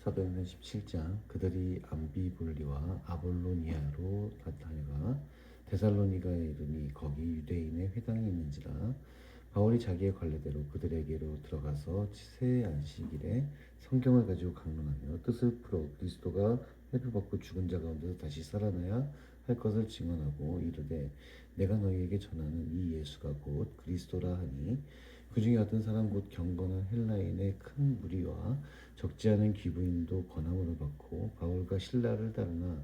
사도행전 17장 그들이 암비볼리와 아볼로니아로 다녀가 데살로니가에 이르니 거기 유대인의 회당이 있는지라. 바울이 자기의 관례대로 그들에게로 들어가서 새 안식일에 성경을 가지고 강론하며 뜻을 풀어 그리스도가 회를 받고 죽은 자 가운데서 다시 살아나야 할 것을 증언하고 이르되 내가 너희에게 전하는 이 예수가 곧 그리스도라 하니 그 중에 어떤 사람 곧 경건한 헬라인의 큰 무리와 적지 않은 귀부인도 권함을 받고 바울과 실라를 따르나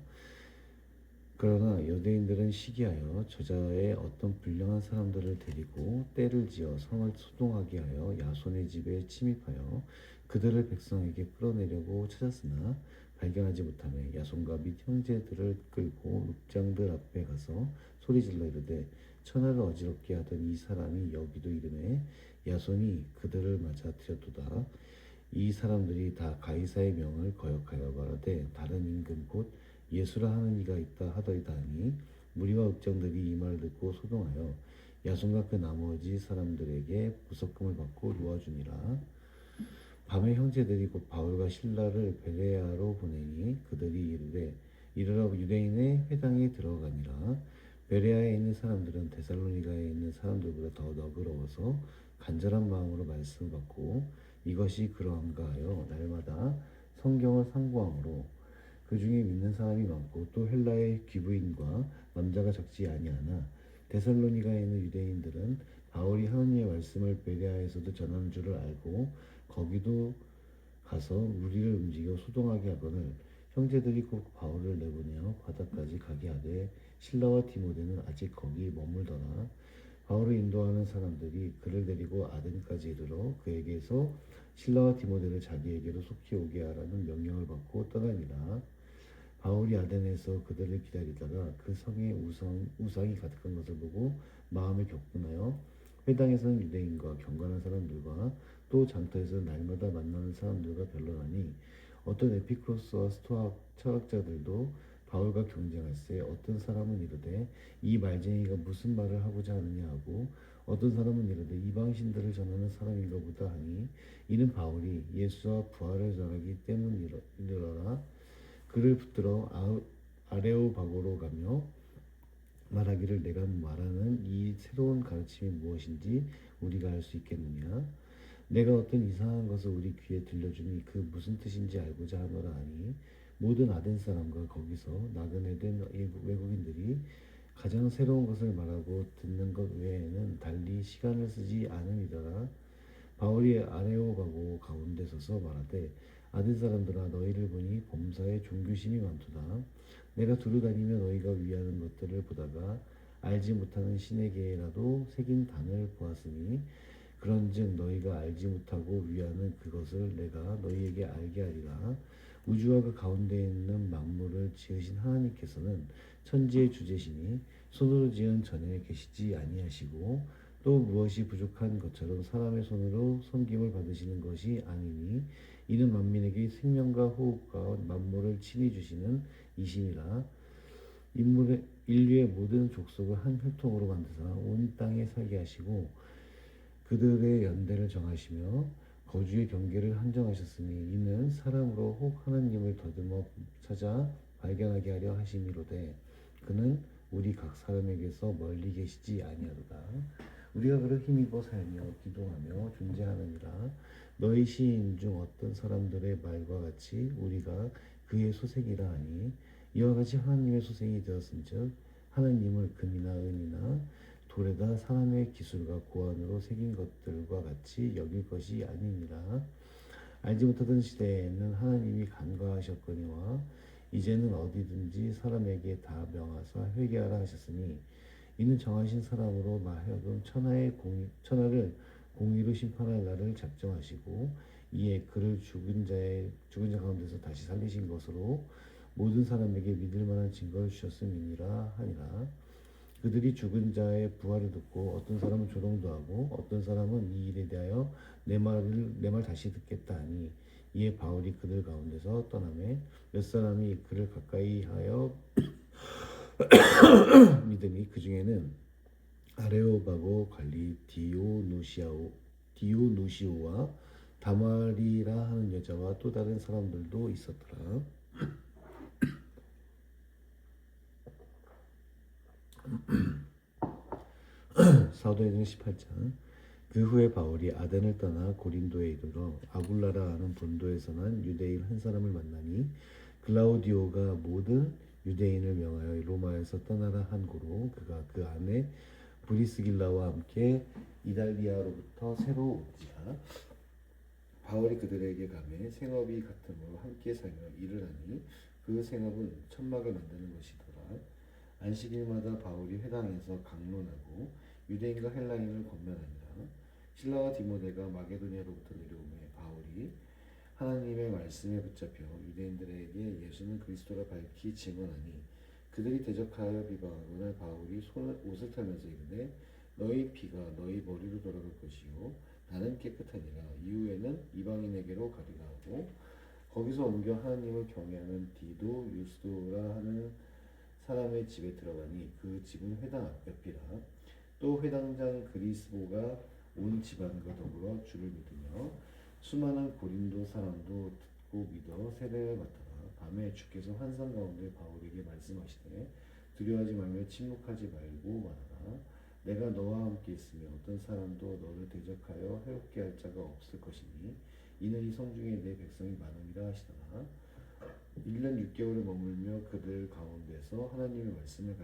그러나 유대인들은 시기하여 저자의 어떤 불량한 사람들을 데리고 떼를 지어 성을 소동하게 하여 야손의 집에 침입하여 그들을 백성에게 끌어내려고 찾았으나 발견하지 못하며 야손과 및 형제들을 끌고 룩장들 앞에 가서 소리질러 이르되 천하를 어지럽게 하던 이 사람이 여기도 이르매 야손이 그들을 맞아 들였도다. 이 사람들이 다 가이사의 명을 거역하여 말하되 다른 임금 곧 예수라 하는 이가 있다 하더이다 하니 무리와 읍장들이 이 말을 듣고 소동하여 야손과 그 나머지 사람들에게 부석금을 받고 놓아주니라. 밤에 형제들이 곧 바울과 실라를 베레아로 보내니 그들이 이르되 이르러 유대인의 회당에 들어가니라. 베레아에 있는 사람들은 데살로니가에 있는 사람들보다 더 너그러워서 간절한 마음으로 말씀을 받고 이것이 그러한가 하여 날마다 성경을 상고함으로 그 중에 믿는 사람이 많고 또 헬라의 귀부인과 남자가 적지 아니하나 데살로니가에 있는 유대인들은 바울이 하나님의 말씀을 베레아에서도 전하는 줄을 알고 거기도 가서 무리를 움직여 소동하게 하거늘 형제들이 곧 바울을 내보내어 바다까지 가게 하되 실라와 디모데는 아직 거기 머물더라. 바울을 인도하는 사람들이 그를 데리고 아덴까지 이르러 그에게서 실라와 디모데를 자기에게로 속히 오게 하라는 명령을 받고 떠나니라. 바울이 아덴에서 그들을 기다리다가 그 성에 우상이 가득한 것을 보고 마음에 격분하여 회당에서는 유대인과 경건한 사람들과 또 장터에서 날마다 만나는 사람들과 변론하니 어떤 에피크로스와 스토아 철학자들도 바울과 경쟁할세 어떤 사람은 이르되 이 말쟁이가 무슨 말을 하고자 하느냐 하고 어떤 사람은 이르되 이방신들을 전하는 사람인가 보다 하니 이는 바울이 예수와 부활을 전하기 때문이러라. 그를 붙들어 아레오바고로 가며 말하기를 내가 말하는 이 새로운 가르침이 무엇인지 우리가 알 수 있겠느냐. 내가 어떤 이상한 것을 우리 귀에 들려주니 그 무슨 뜻인지 알고자 하노라 하니 모든 아덴 사람과 거기서 나그네 된 외국인들이 가장 새로운 것을 말하고 듣는 것 외에는 달리 시간을 쓰지 않으니더라. 바울이 아레오바고 가운데 서서 말하되 아덴 사람들아 너희를 보니 범사에 종교심이 많도다. 내가 두루 다니며 너희가 위하는 것들을 보다가 알지 못하는 신에게라도 새긴 단을 보았으니 그런즉 너희가 알지 못하고 위하는 그것을 내가 너희에게 알게 하리라. 우주와 그 가운데 있는 만물을 지으신 하나님께서는 천지의 주제시니 손으로 지은 전에 계시지 아니하시고 또 무엇이 부족한 것처럼 사람의 손으로 섬김을 받으시는 것이 아니니 이는 만민에게 생명과 호흡과 만물을 친히 주시는 이심이라. 인류의 모든 족속을 한 혈통으로 만드사 온 땅에 살게 하시고 그들의 연대를 정하시며 거주의 경계를 한정하셨으니 이는 사람으로 혹 하나님을 더듬어 찾아 발견하게 하려 하심이로되 그는 우리 각 사람에게서 멀리 계시지 아니하도다. 우리가 그를 힘입어 살며 기도하며 존재하느니라. 너희 시인 중 어떤 사람들의 말과 같이 우리가 그의 소생이라 하니 이와 같이 하나님의 소생이 되었은즉 하나님을 금이나 은이나 돌에다 사람의 기술과 고안으로 새긴 것들과 같이 여길 것이 아니니라. 알지 못하던 시대에는 하나님이 간과하셨거니와 이제는 어디든지 사람에게 다 명하사 회개하라 하셨으니 이는 정하신 사람으로 하여금 천하를 공의로 심판할 날을 작정하시고 이에 그를 죽은 자 가운데서 다시 살리신 것으로 모든 사람에게 믿을 만한 증거를 주셨음이니라 하니라. 그들이 죽은 자의 부활을 듣고 어떤 사람은 조롱도 하고 어떤 사람은 이 일에 대하여 내 말 다시 듣겠다 하니 이에 바울이 그들 가운데서 떠나매 몇 사람이 그를 가까이 하여 믿음이 그 중에는 아레오바고 관리 디오누시오와 다말이라 하는 여자와 또 다른 사람들도 있었더라. 사도행전 18장. 그 후에 바울이 아덴을 떠나 고린도에 이르러 아굴라라 하는 본도에서 난 유대인 한 사람을 만나니 글라우디오가 모든 유대인을 명하여 로마에서 떠나라 한 고로 그가 그 안에 브리스길라와 함께 이달리아로부터 새로 온지라. 바울이 그들에게 가매 생업이 같으므로 함께 살며 일을 하니 그 생업은 천막을 만드는 것이더라. 안식일마다 바울이 회당에서 강론하고 유대인과 헬라인을 권면하니라. 실라와 디모데가 마게도니아로부터 내려오매 바울이 하나님의 말씀에 붙잡혀 유대인들에게 예수는 그리스도라 밝히 증언하니 그들이 대적하여 비방하거나 바울이 옷을 털면서 이르되 너희 피가 너희 머리로 돌아갈 것이요 나는 깨끗하니라. 이후에는 이방인에게로 가리라 하고 거기서 옮겨 하나님을 경외하는 디도 유스도라 하는 사람의 집에 들어가니 그 집은 회당 옆이라. 또 회당장 그리스보가 온 집안과 더불어 주를 믿으며 수많은 고린도 사람도 듣고 믿어 세례를 받더라. 밤에 주께서 환상 가운데 바울에게 말씀하시되 두려워하지 말며 침묵하지 말고 말하라. 내가 너와 함께 있으며 어떤 사람도 너를 대적하여 해롭게 할 자가 없을 것이니 이는 이 성중에 내 백성이 많음이라 하시더라. 1년 6개월을 머물며 그들 가운데서 하나님의 말씀을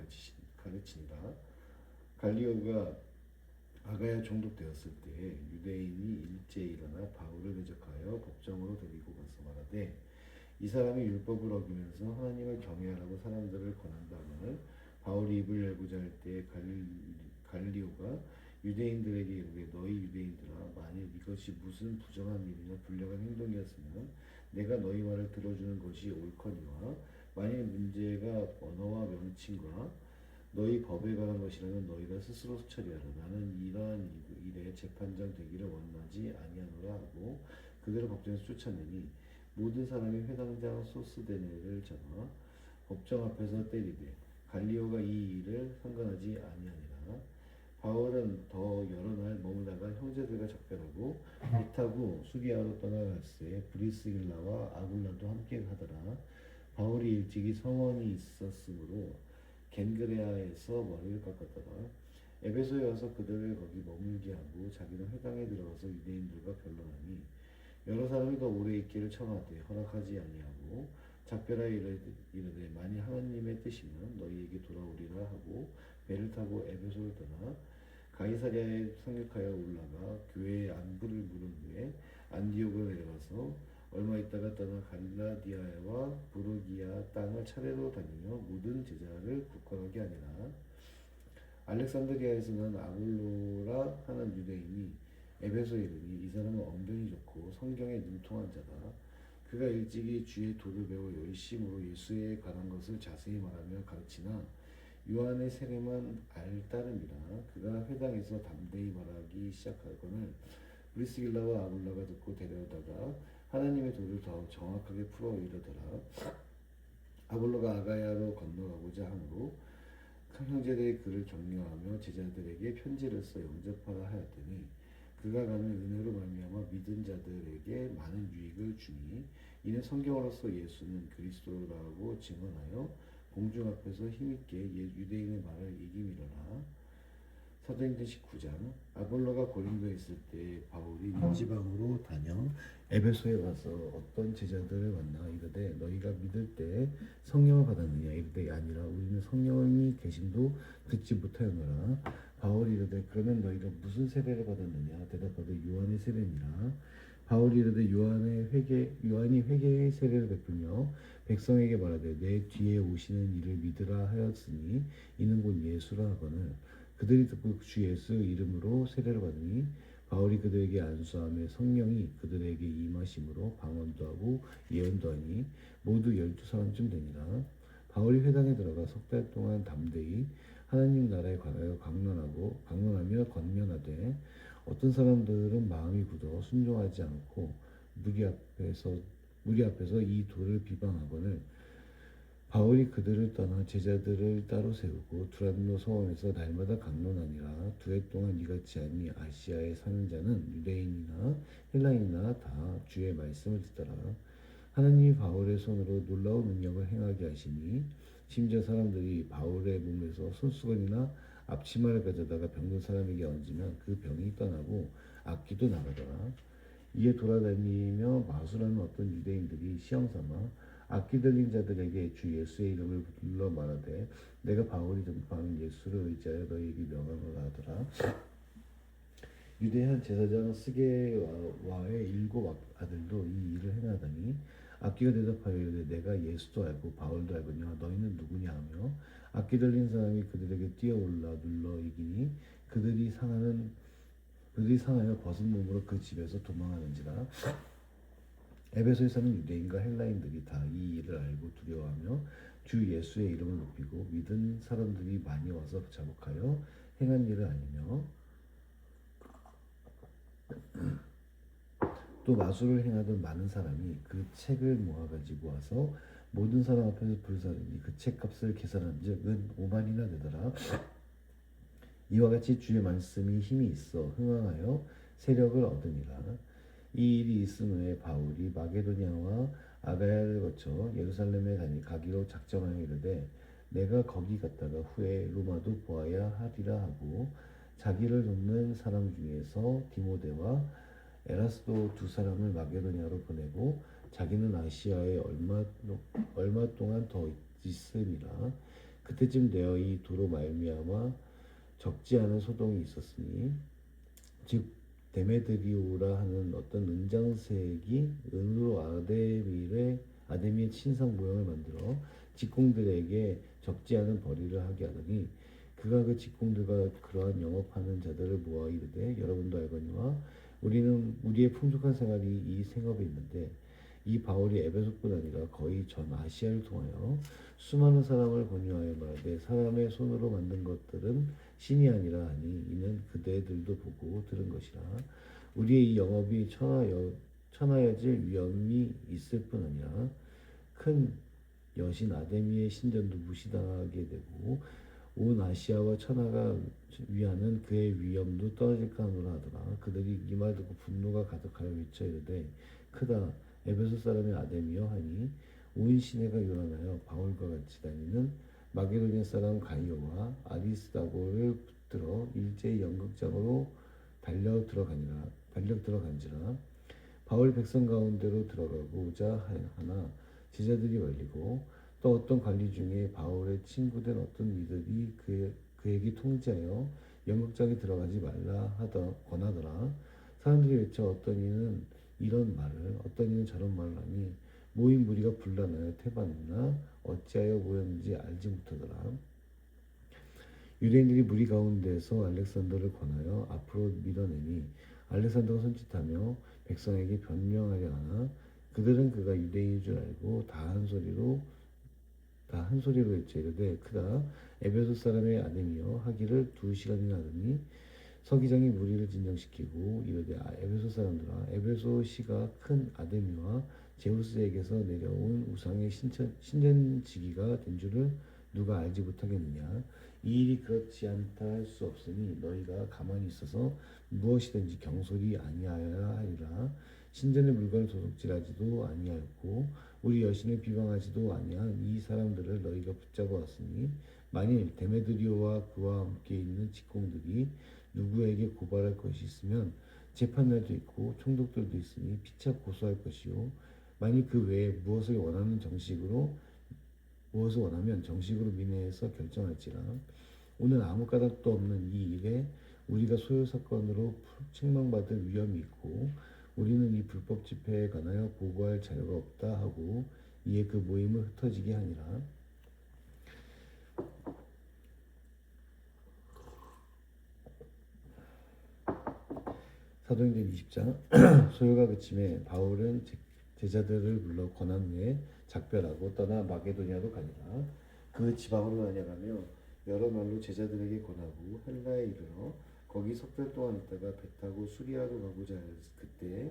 가르치니라. 갈리오가 아가야 총독되었을 때 유대인이 일제 일어나 바울을 대적하여 법정으로 데리고 가서 말하되 이 사람이 율법을 어기면서 하나님을 경외하라고 사람들을 권한다거늘 바울이 입을 열고자 할 때 갈리오가 유대인들에게 이르되 너희 유대인들아 만일 이것이 무슨 부정한 일이나 불량한 행동이었으면 내가 너희 말을 들어주는 것이 옳거니와 만일 문제가 언어와 명칭과 너희 법에 관한 것이라면 너희가 스스로 처리하라. 나는 이러한 일에 재판장 되기를 원하지 아니하노라 하고 그들을 법정에서 쫓아내니 모든 사람이 회당장 소스데네를 잡아 법정 앞에서 때리되 갈리오가 이 일을 상관하지 아니하니라. 바울은 더 여러 날 머무다가 형제들과 작별하고 배 타고 수리아로 떠나갈새 브리스길라와 아굴라도 함께 하더라. 바울이 일찍이 성원이 있었으므로 겐그레아에서 머리를 깎았더라. 에베소에 와서 그들을 거기 머물게 하고 자기는 회당에 들어가서 유대인들과 변론하니 여러 사람이 더 오래 있기를 청하되 허락하지 아니하고 작별하여 이르되 만일 하나님의 뜻이면 너희에게 돌아오리라 하고 배를 타고 에베소를 떠나 가이사랴에 상륙하여 올라가 교회의 안부를 물은 후에 안디옥으로 내려가서 얼마 있다가 떠나 갈라디아와 부르기아 땅을 차례로 다니며 모든 제자를 국광하게 하니라. 알렉산드리아에서 난 아볼로라 하는 유대인이 에베소에 이르니 이 사람은 언변이 좋고 성경에 능통한 자다. 그가 일찍이 주의 도를 배워 열심으로 예수에 관한 것을 자세히 말하며 가르치나 요한의 세례만 알따름이라. 그가 회당에서 담대히 말하기 시작하거늘 브리스길라와 아굴라가 듣고 데려다가 하나님의 도를 더 정확하게 풀어 이르더라. 아볼로가 아가야로 건너가고자 하므로 형제들이 그를 격려하며 제자들에게 편지를 써 영접하라 하였더니 그가 가면 은혜로 말미암아 믿은 자들에게 많은 유익을 주니 이는 성경으로서 예수는 그리스도라고 증언하여 공중 앞에서 힘있게 유대인의 말을 이기미러라. 사도행전 19장. 아볼로가 고린도에 있을 때 바울이 지방으로 다녀 에베소에 와서 어떤 제자들을 만나 이르되 너희가 믿을 때 성령을 받았느냐 이르되 아니라 우리는 성령이 계심도 듣지 못하였노라. 바울이 이르되 그러면 너희가 무슨 세례를 받았느냐 대답하되 요한의 세례니라. 바울이 이르되 요한이 회개의 세례를 베풀며 백성에게 말하되 내 뒤에 오시는 이를 믿으라 하였으니 이는 곧 예수라 하거늘 그들이 듣고 주 예수 이름으로 세례를 받으니 바울이 그들에게 안수하며 성령이 그들에게 임하심으로 방언도 하고 예언도 하니 모두 12사람쯤 되니라. 바울이 회당에 들어가 석 달 동안 담대히 하나님 나라에 관하여 강론하며 권면하되 어떤 사람들은 마음이 굳어 순종하지 않고 무리 앞에서 이 도를 비방하거늘 바울이 그들을 떠나 제자들을 따로 세우고 두란노 서원에서 날마다 강론하니라. 두 해 동안 이같이 하니 아시아에 사는 자는 유대인이나 헬라인이나 다 주의 말씀을 듣더라. 하나님이 바울의 손으로 놀라운 능력을 행하게 하시니 심지어 사람들이 바울의 몸에서 손수건이나 앞치마를 가져다가 병든 사람에게 얹으면 그 병이 떠나고 악기도 나가더라. 이에 돌아다니며 마술하는 어떤 유대인들이 시험삼아 악기 들린 자들에게 주 예수의 이름을 불러 말하되 내가 바울이 전파하는 예수를 의지하여 너희에게 명하노라 하더라. 유대한 제사장 스게와의 7 아들도 이 일을 행하더니 악기가 대답하여 이르되 내가 예수도 알고 바울도 알거니와 너희는 누구냐 하며 악기 들린 사람이 그들에게 뛰어올라 눌러 이기니 그들이 상하여 벗은 몸으로 그 집에서 도망하는지라. 에베소에 사는 유대인과 헬라인들이 다 이 일을 알고 두려워하며 주 예수의 이름을 높이고 믿은 사람들이 많이 와서 자복하여 행한 일을 알리며 또 마술을 행하던 많은 사람이 그 책을 모아 가지고 와서 모든 사람 앞에서 불사르니 그 책값을 계산한즉 은 5만이나 되더라. 이와 같이 주의 말씀이 힘이 있어 흥왕하여 세력을 얻으니라. 이 일이 있은 후에 바울이 마게도냐와 아가야를 거쳐 예루살렘에 가기로 작정하여 이르되 내가 거기 갔다가 후에 로마도 보아야 하리라 하고 자기를 돕는 사람 중에서 디모데와 에라스도 2 사람을 마게도냐로 보내고 자기는 아시아에 얼마 동안 더 있음이라. 그때쯤 되어 이 도로 말미암아 적지 않은 소동이 있었으니 즉 데메드리오라 하는 어떤 은장색이 은으로 아데미의 신상 모형을 만들어 직공들에게 적지 않은 벌이를 하게 하더니 그가 그 직공들과 그러한 영업하는 자들을 모아 이르되 여러분도 알거니와 우리의 풍족한 생활이 이 생업에 있는데 이 바울이 에베소뿐 아니라 거의 전 아시아를 통하여 수많은 사람을 권유하여 말하되 사람의 손으로 만든 것들은 신이 아니라 하니 이는 그대들도 보고 들은 것이라. 우리의 이 영업이 천하여질 위험이 있을 뿐 아니라 큰 여신 아데미의 신전도 무시당하게 되고 온 아시아와 천하가 위하는 그의 위엄도 떨어질까 하노라 하더라. 그들이 이 말 듣고 분노가 가득하여 외쳐 이르되 크다 에베소 사람의 아데미여 하니 온 시내가 요란하여 바울과 같이 다니는 마게도냐 사람 가이오와 아리스다고를 붙들어 일제히 연극장으로 달려 들어간지라. 바울이 백성 가운데로 들어가고자 하나 제자들이 걸리고 또 어떤 관리 중에 바울의 친구된 어떤 이들이 그에게 통지하여 연극장에 들어가지 말라 권하더라. 사람들이 외쳐 어떤 이는 이런 말을 어떤 이는 저런 말을 하니 모인 무리가 분란하여 태반이나 어찌하여 모였는지 알지 못하더라. 유대인들이 무리 가운데서 알렉산더를 권하여 앞으로 밀어내니 알렉산더가 손짓하며 백성에게 변명하려 하나 그들은 그가 유대인인 줄 알고 다 한 소리로 외쳐 이르되 크다 에베소 사람의 아데미여 하기를 2 시간이나 하더니 서기장이 무리를 진정시키고 이르되 에베소 사람들아 에베소 시가 큰 아데미와 제우스에게서 내려온 우상의 신전지기가 된 줄을 누가 알지 못하겠느냐. 이 일이 그렇지 않다 할 수 없으니 너희가 가만히 있어서 무엇이든지 경솔히 아니하여야 하리라. 신전의 물건을 도둑질하지도 아니하였고 우리 여신을 비방하지도 아니한 이 사람들을 너희가 붙잡아 왔으니 만일 데메드리오와 그와 함께 있는 직공들이 누구에게 고발할 것이 있으면 재판날도 있고 총독들도 있으니 피차 고소할 것이요 만일 그 외에 무엇을 원하면 정식으로 민회에서 결정할지라. 오늘 아무 까닭도 없는 이 일에 우리가 소요 사건으로 책망받을 위험이 있고 우리는 이 불법 집회에 관하여 보고할 자료가 없다 하고 이에 그 모임을 흩어지게 하니라. 사도행전 20장 소요가 그침에 바울은 제자들을 불러 권한 후에 작별하고 떠나 마게도냐로 가니라. 그 지방으로 나아가며 여러 말로 제자들에게 권하고 헬라에 이르러 거기 3달 동안 있다가 배 타고 수리아로 가고자 하였을 그때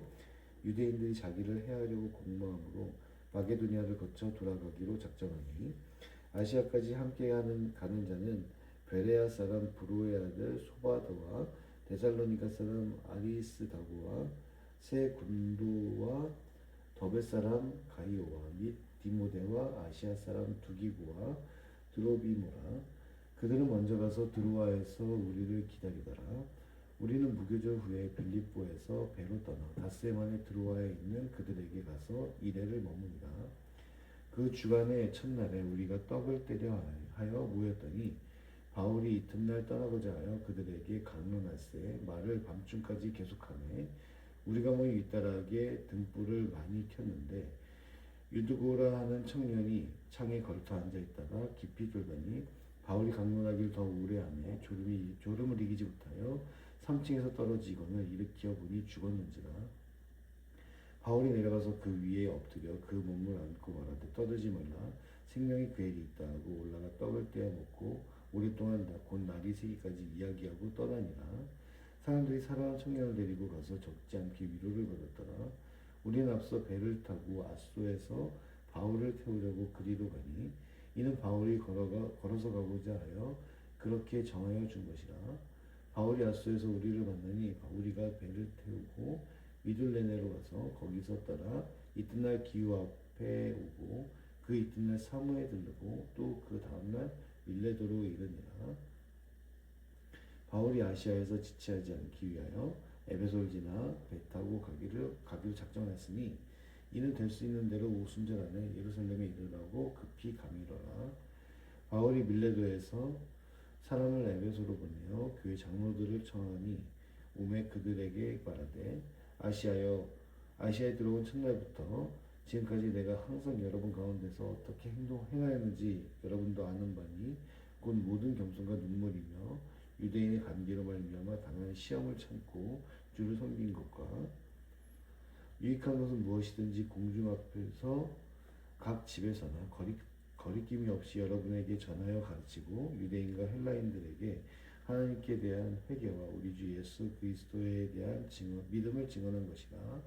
유대인들이 자기를 해하려고 공모함으로 마게도니아를 거쳐 돌아가기로 작정하니 아시아까지 함께 가는 자는 베레아 사람 브로의 아들 소바더와 데살로니가 사람 아리스다고와 세 군도와 더베 사람 가이오와 및 디모데와 아시아 사람 두기고와 드로비모라. 그들은 먼저 가서 드로아에서 우리를 기다리더라. 우리는 무교절 후에 빌립보에서 배로 떠나 닷새 만에 드로아에 있는 그들에게 가서 이레를 머무니라. 그 주간의 첫날에 우리가 떡을 떼려 하여 모였더니 바울이 이튿날 떠나고자 하여 그들에게 강론할세 말을 밤중까지 계속하매 우리가 모여 잇따라게 등불을 많이 켰는데 유두고라 하는 청년이 창에 걸터 앉아 있다가 깊이 졸더니 바울이 강론하기를 더 우려하며 졸음을 이기지 못하여 3층에서 떨어지거늘 일으켜 보니 죽었는지라. 바울이 내려가서 그 위에 엎드려 그 몸을 안고 말하되 떠들지 말라 생명이 그에게 있다 하고 올라가 떡을 떼어 먹고 오랫동안 곧 날이 새기까지 이야기하고 떠다니라. 사람들이 살아난 청년을 데리고 가서 적지 않게 위로를 받았더라. 우리는 앞서 배를 타고 아소에서 바울을 태우려고 그리로 가니 이는 바울이 걸어서 가고자 하여 그렇게 정하여 준 것이라. 바울이 아소에서 우리를 만나니 우리가 배를 태우고 미둘레네로 가서 거기서 따라 이튿날 기후 앞에 오고 그 이튿날 사무에 들르고 또 그 다음날 밀레도로 이르니라. 바울이 아시아에서 지체하지 않기 위하여 에베소를 지나 배 타고 가기로 작정했으니 이는 될 수 있는 대로 오순절 안에 예루살렘에 이르라고 급히 감이로라. 바울이 밀레도에서 사람을 에베소로 보내어 교회 장로들을 청하니 오매 그들에게 말하되 아시아에 들어온 첫날부터 지금까지 내가 항상 여러분 가운데서 어떻게 행하였는지 여러분도 아는 바니 곧 모든 겸손과 눈물이며 유대인의 관계로 말미암아 당한 시험을 참고 주를 섬긴 것과 유익한 것은 무엇이든지 공중 앞에서 각 집에서나 거리낌이 없이 여러분에게 전하여 가르치고 유대인과 헬라인들에게 하나님께 대한 회개와 우리 주 예수 그리스도에 대한 믿음을 증언한 것이라.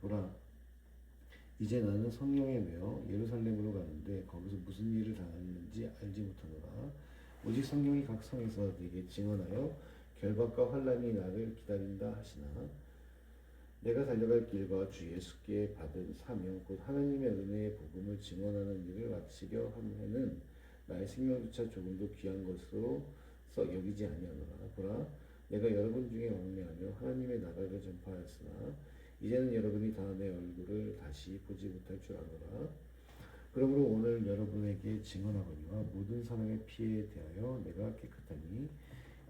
보라, 이제 나는 성령에 매어 예루살렘으로 가는데 거기서 무슨 일을 당하는지 알지 못하노라. 오직 성령이 각 성에서 내게 증언하여 결박과 환난이 나를 기다린다 하시나 내가 달려갈 길과 주 예수께 받은 사명 곧 하나님의 은혜의 복음을 증언하는 일을 마치려 함에는 나의 생명조차 조금도 귀한 것으로 여기지 아니하노라. 보라, 내가 여러분 중에 왕래하며 하나님의 나라를 전파하였으나 이제는 여러분이 다 내 얼굴을 다시 보지 못할 줄 아노라. 그러므로 오늘 여러분에게 증언하거니와 모든 사람의 피에 대하여 내가 깨끗하니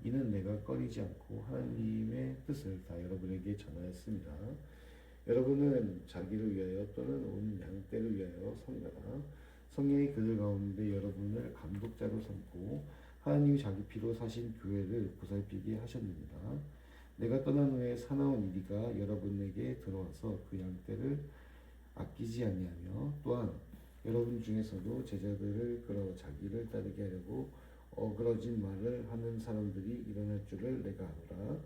이는 내가 꺼리지 않고 하나님의 뜻을 다 여러분에게 전하였습니다. 여러분은 자기를 위하여 또는 온 양떼를 위하여 섬가라. 성령이 그들 가운데 여러분을 감독자로 삼고 하나님이 자기 피로 사신 교회를 보살피게 하셨느니라. 내가 떠난 후에 사나운 이리가 여러분에게 들어와서 그 양떼를 아끼지 아니하며 또한 여러분 중에서도 제자들을 끌어 자기를 따르게 하려고 어그러진 말을 하는 사람들이 일어날 줄을 내가 알아.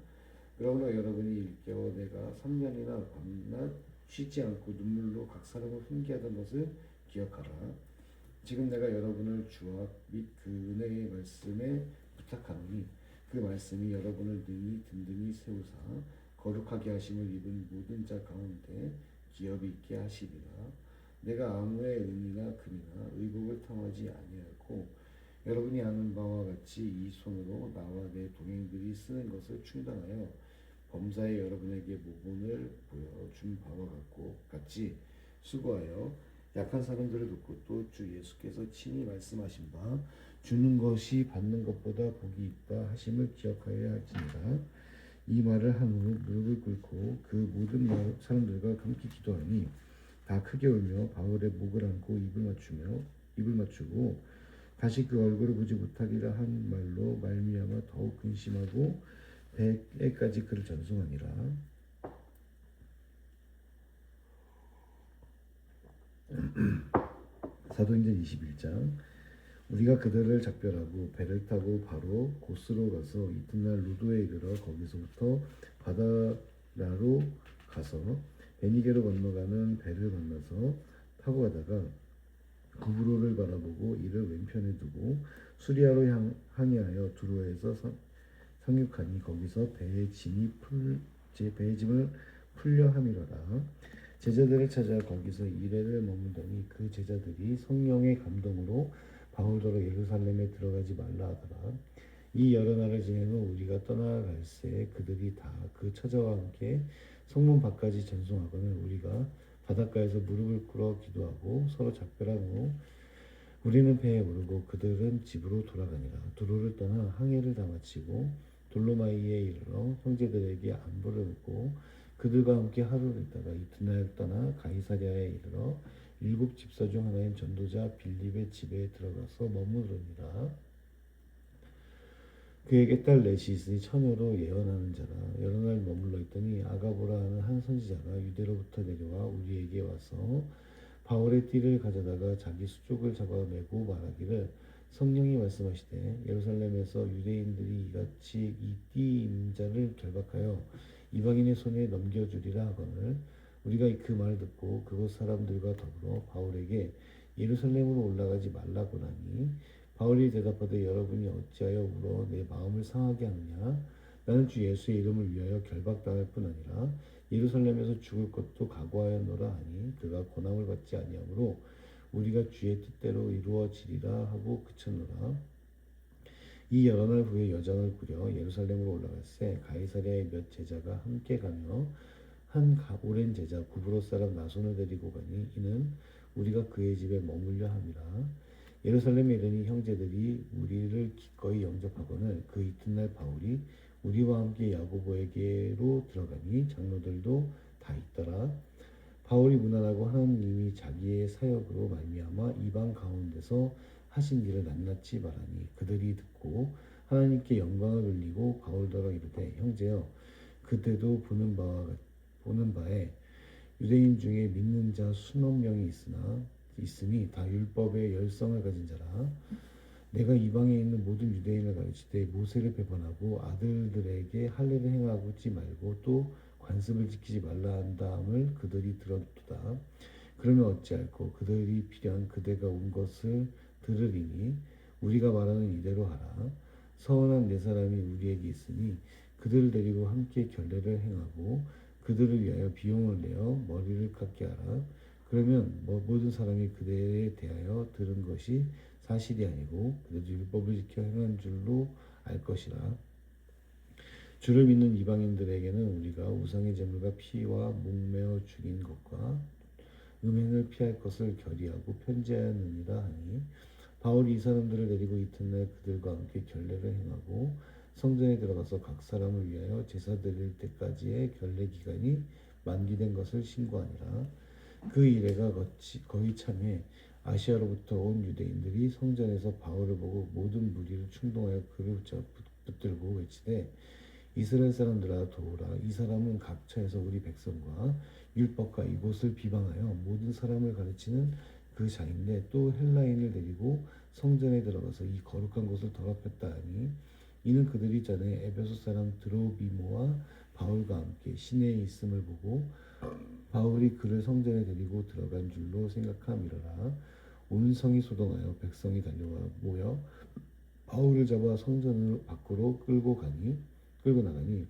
그러므로 여러분이 일깨워 내가 3년이나 밤낮 쉬지 않고 눈물로 각 사람을 훈계하던 것을 기억하라. 지금 내가 여러분을 주와 및 그 은혜의 말씀에 부탁하노니 그 말씀이 여러분을 능히 든든히 세우사 거룩하게 하심을 입은 모든 자 가운데 기업이 있게 하시리라. 내가 아무의 은이나 금이나 의복을 탐하지 아니하고 여러분이 아는 바와 같이 이 손으로 나와 내 동행들이 쓰는 것을 충당하여 범사에 여러분에게 모본을 보여준 바와 같이 수고하여 약한 사람들을 돕고 또 주 예수께서 친히 말씀하신 바 주는 것이 받는 것보다 복이 있다 하심을 기억하여야 할지니라. 이 말을 한 후 무릎을 꿇고 그 모든 사람들과 함께 기도하니 다 크게 울며 바울의 목을 안고 입을 맞추고 다시 그 얼굴을 보지 못하리라 한 말로 말미암아 더욱 근심하고 백에까지 그를 전송하니라. 사도행전 21장. 우리가 그들을 작별하고 배를 타고 바로 고스로 가서 이튿날 루도에 이르러 거기서부터 바다라로 가서 베니게로 건너가는 배를 만나서 타고 가다가 구브로를 바라보고 이를 왼편에 두고 수리아로 항해하여 두로에서 상륙하니 거기서 배의 짐을 풀려 함이로라. 제자들을 찾아 거기서 이레를 머물더니 그 제자들이 성령의 감동으로 바울더러 예루살렘에 들어가지 말라 하더라. 이 여러 날을 지내고 우리가 떠나갈새 그들이 다 그 처자와 함께 성문 밖까지 전송하거늘 우리가 바닷가에서 무릎을 꿇어 기도하고 서로 작별한 후 우리는 배에 오르고 그들은 집으로 돌아가니라. 두로를 떠나 항해를 다 마치고 돌로마이에 이르러 형제들에게 안부를 묻고 그들과 함께 하루를 있다가 이튿날 떠나 가이사랴에 이르러 일곱 집사 중 하나인 전도자 빌립의 집에 들어가서 머무르니라. 그에게 딸 넷이 있으니 처녀로 예언하는 자라. 여러 날 머물러 있더니 아가보라 하는 한 선지자가 유대로부터 내려와 우리에게 와서 바울의 띠를 가져다가 자기 수족을 잡아 매고 말하기를 성령이 말씀하시되 예루살렘에서 유대인들이 이같이 이 띠 임자를 결박하여 이방인의 손에 넘겨주리라 하거늘 우리가 그 말을 듣고 그곳 사람들과 더불어 바울에게 예루살렘으로 올라가지 말라고 하니 바울이 대답하되 여러분이 어찌하여 울어 내 마음을 상하게 하느냐 나는 주 예수의 이름을 위하여 결박당할 뿐 아니라 예루살렘에서 죽을 것도 각오하였노라 하니 그가 고난을 받지 아니하므로 우리가 주의 뜻대로 이루어지리라 하고 그쳤노라. 이 여러 날 후에 여정을 꾸려 예루살렘으로 올라갈새 가이사랴의 몇 제자가 함께 가며 한 오랜 제자 구브로 사람 나손을 데리고 가니 이는 우리가 그의 집에 머물려 함이라. 예루살렘에 이르니 형제들이 우리를 기꺼이 영접하거늘 그 이튿날 바울이 우리와 함께 야고보에게로 들어가니 장로들도 다 있더라. 바울이 무난하고 하나님이 자기의 사역으로 말미암아 이방 가운데서 하신 일을 낱낱이 말하니 그들이 듣고 하나님께 영광을 돌리고 바울더러 이르되 형제여 그때도 보는 바에 유대인 중에 믿는 자 수십 명이 있으니 다 율법의 열성을 가진 자라. 내가 이방에 있는 모든 유대인을 가르치되 모세를 배반하고 아들들에게 할례를 행하지 말고 또 관습을 지키지 말라 한다함을 그들이 들었도다. 그러면 어찌할꼬 그들이 필연 그대가 온 것을 들으리니 우리가 말하는 이대로 하라. 서원한 네 사람이 우리에게 있으니 그들을 데리고 함께 결례를 행하고 그들을 위하여 비용을 내어 머리를 깎게 하라. 그러면 모든 사람이 그들에 대하여 들은 것이 사실이 아니고 그들도 율법을 지켜 행한 줄로 알 것이라. 주를 믿는 이방인들에게는 우리가 우상의 제물과 피와 목매어 죽인 것과 음행을 피할 것을 결의하고 편지하였느니라 하니 바울이 이 사람들을 데리고 이튿날 그들과 함께 결례를 행하고 성전에 들어가서 각 사람을 위하여 제사 드릴 때까지의 결례 기간이 만기된 것을 신고하니라. 그 이래가 거의 참에 아시아로부터 온 유대인들이 성전에서 바울을 보고 모든 무리를 충동하여 그를 붙들고 외치되 이스라엘 사람들아 도우라. 이 사람은 각처에서 우리 백성과 율법과 이곳을 비방하여 모든 사람을 가르치는 그 자인데 또 헬라인을 데리고 성전에 들어가서 이 거룩한 곳을 더럽혔다 하니 이는 그들이 전에 에베소 사람 드로비모와 바울과 함께 시내에 있음을 보고 바울이 그를 성전에 데리고 들어간 줄로 생각함이로라. 온 성이 소동하여 백성이 달려와 모여 바울을 잡아 성전 밖으로 끌고 나가니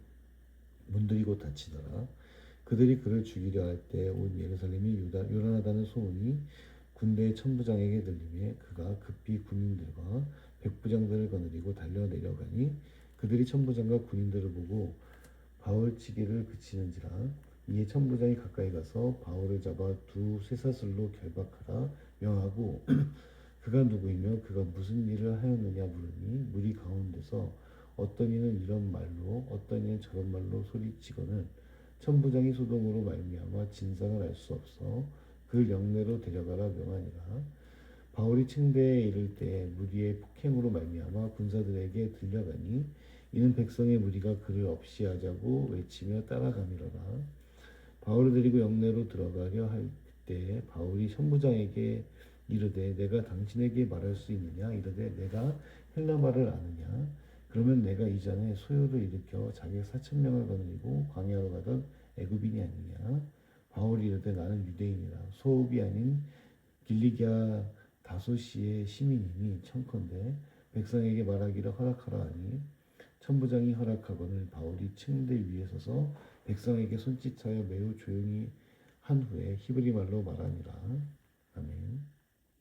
문들이 곧 닫히더라. 그들이 그를 죽이려 할 때 온 예루살렘이 요란하다는 소문이 군대의 천부장에게 들리매 그가 급히 군인들과 백부장들을 거느리고 달려 내려가니 그들이 천부장과 군인들을 보고 바울 치기를 그치는지라. 이에 천부장이 가까이 가서 바울을 잡아 두 쇠사슬로 결박하라 명하고 그가 누구이며 그가 무슨 일을 하였느냐 물으니 무리 가운데서 어떤 이는 이런 말로 어떤 이는 저런 말로 소리치거늘 천부장이 소동으로 말미암아 진상을 알 수 없어 그를 영내로 데려가라 명하니라. 바울이 층대에 이를 때 무리의 폭행으로 말미암아 군사들에게 들려가니 이는 백성의 무리가 그를 없이 하자고 외치며 따라가미러라. 바울을 데리고 영내로 들어가려 할 때 바울이 천부장에게 이르되 내가 당신에게 말할 수 있느냐 이르되 내가 헬라 말을 아느냐 그러면 내가 이전에 소요를 일으켜 자기 4,000명을 거느리고 광야로 가던 애굽인이 아니냐. 바울이 이르되 나는 유대인이라 소읍이 아닌 길리기아 다소시의 시민이니 청컨대 백성에게 말하기를 허락하라 하니 천부장이 허락하거늘 바울이 층대 위에 서서 백성에게 손짓하여 매우 조용히 한 후에 히브리 말로 말하니라.